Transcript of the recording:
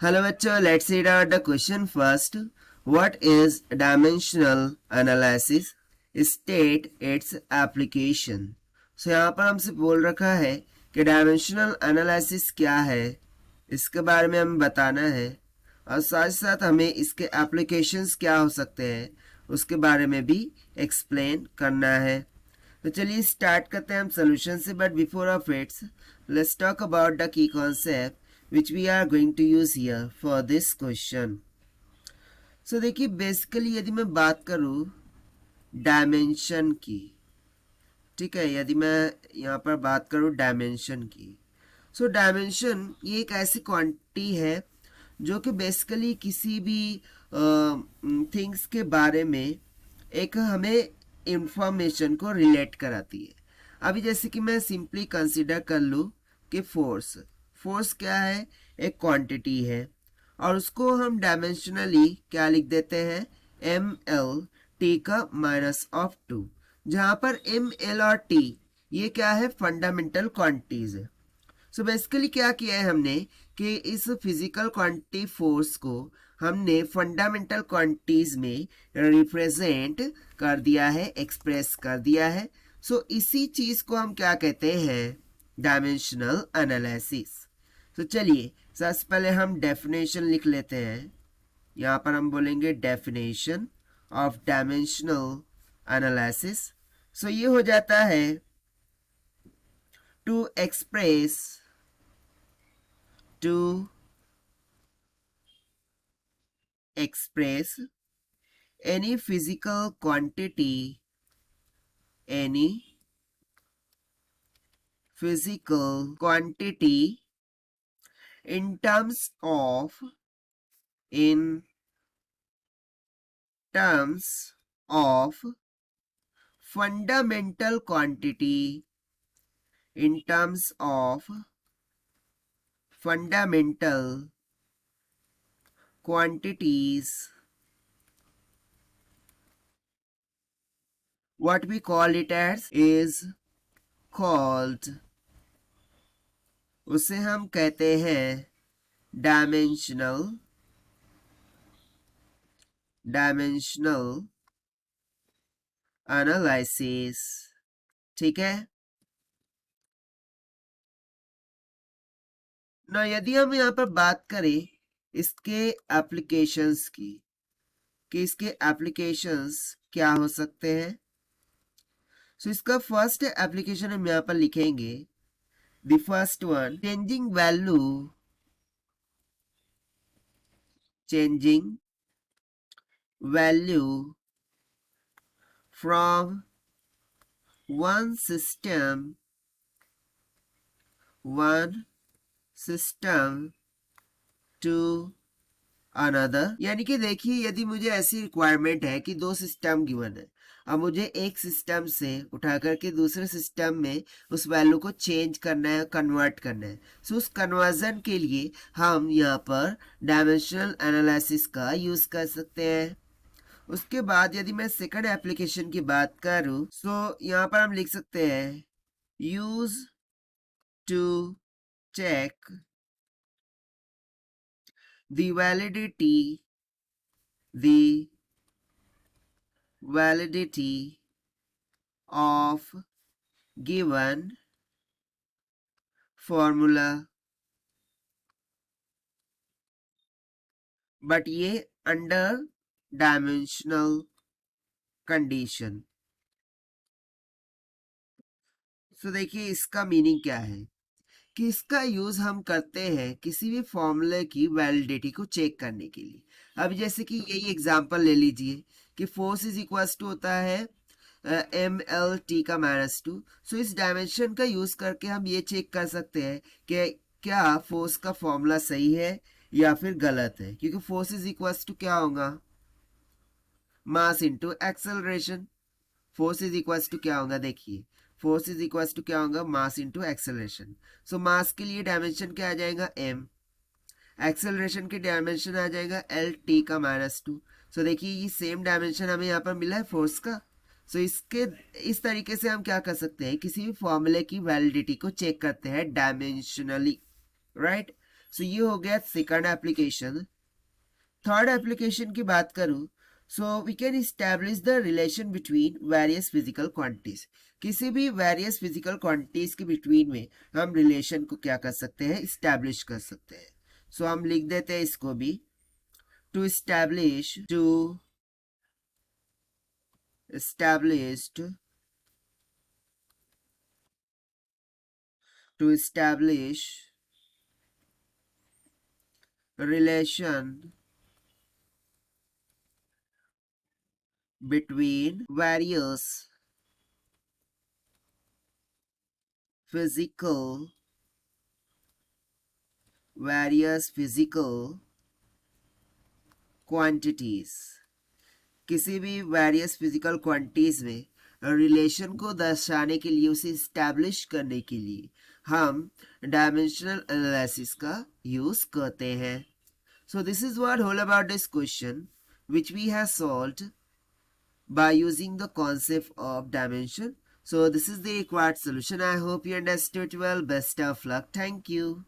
Hello बच्चों, let's read out the question first. What is dimensional analysis? State its application. So यहाँ पर हमसे बोल रखा है कि डायमेंशनल एनालिसिस क्या है, इसके बारे में हमें बताना है और साथ साथ हमें इसके एप्लीकेशंस क्या हो सकते हैं उसके बारे में भी एक्सप्लेन करना है. तो चलिए स्टार्ट करते हैं हम सोल्यूशन से. But before of its let's talk about the key concept which we are going to use here for this question. So देखिए बेसिकली यदि मैं बात करूँ डायमेंशन की, ठीक है, यदि मैं यहाँ पर बात करूँ डायमेंशन की, सो डायमेंशन ये एक ऐसी क्वांटिटी है जो कि बेसिकली किसी भी थिंग्स के बारे में एक हमें इंफॉर्मेशन को रिलेट कराती है. अभी जैसे कि मैं सिंपली कंसिडर कर लूँ कि फोर्स फोर्स क्या है, एक क्वांटिटी है और उसको हम डायमेंशनली क्या लिख देते हैं, एम एल टी का -2, जहाँ पर एम एल और टी ये क्या है, फंडामेंटल क्वांटिटीज है. सो बेसिकली क्या किया है हमने कि इस फिजिकल क्वांटिटी फोर्स को हमने फंडामेंटल क्वांटिटीज में रिप्रेजेंट कर दिया है, एक्सप्रेस कर दिया है. सो इसी चीज को हम क्या कहते हैं, डायमेंशनल एनालिसिस. तो चलिए सबसे पहले हम डेफिनेशन लिख लेते हैं. यहाँ पर हम बोलेंगे definition of dimensional analysis. So ये हो जाता है to express any physical quantity in terms of fundamental quantity, in terms of fundamental quantities, what we call it as is called, उसे हम कहते हैं डायमेंशनल एनालिसिस. ठीक है ना. यदि हम यहाँ पर बात करें इसके एप्लीकेशंस की कि इसके एप्लीकेशंस क्या हो सकते हैं, सो इसका फर्स्ट एप्लीकेशन हम यहाँ पर लिखेंगे. The first one, changing value from one system to another. यानी कि देखिए यदि मुझे ऐसी रिक्वायरमेंट है कि दो सिस्टम गिवन है, अब मुझे एक सिस्टम से उठा करके दूसरे सिस्टम में उस वैल्यू को चेंज करना है, कन्वर्ट करना है. सो उस कन्वर्जन के लिए हम यहाँ पर डायमेंशनल एनालिसिस का यूज कर सकते हैं. उसके बाद यदि मैं सेकंड एप्लीकेशन की बात करूं, सो यहाँ पर हम लिख सकते हैं use to check the validity of given formula. But ये अंडर डायमेंशनल कंडीशन. सो देखिए इसका मीनिंग क्या है कि इसका यूज हम करते हैं किसी भी फॉर्मूले की वैलिडिटी को चेक करने के लिए. अब जैसे कि यही एग्जांपल ले लीजिए कि फोर्स इज इक्वल टू होता है एम एल टी का -2. सो इस डायमेंशन का यूज करके हम ये चेक कर सकते हैं कि क्या फोर्स का फॉर्मूला सही है या फिर गलत है, क्योंकि फोर्स इज इक्वल टू क्या होगा, mass into acceleration. Force is equal to क्या होगा, देखिए फोर्स इज इक्वल टू क्या होगा, मास इंटू एक्सेलरेशन. सो मास के लिए डायमेंशन क्या आ जाएगा, m. एक्सेलरेशन की डायमेंशन आ जाएगा एल टी का -2. सो देखिए ये सेम डायमेंशन हमें यहाँ पर मिला है फोर्स का. सो इसके इस तरीके से हम क्या कर सकते हैं, किसी भी फॉर्मूले की वैलिडिटी को चेक करते हैं डायमेंशनली, राइट. सो ये हो गया सेकंड एप्लीकेशन। थर्ड एप्लीकेशन की बात करूं, so we can establish the relation between various physical quantities. किसी भी वेरियस फिजिकल क्वांटिटीज के बिटवीन में हम रिलेशन को क्या कर सकते हैं, इस्टेब्लिश कर सकते हैं। सो हम लिख देते हैं इसको भी, to established to establish relation between physical various physical quantities। किसी भी वेरियस फिजिकल क्वांटिटीज में रिलेशन को दर्शाने के लिए, उसे इस्टेब्लिश करने के लिए हम डायमेंशनल एनालिसिस का यूज करते हैं। So this is what whole about this question which we have solved by using the concept of dimension. So this is the required solution. I hope you understood well. Best of luck. Thank you.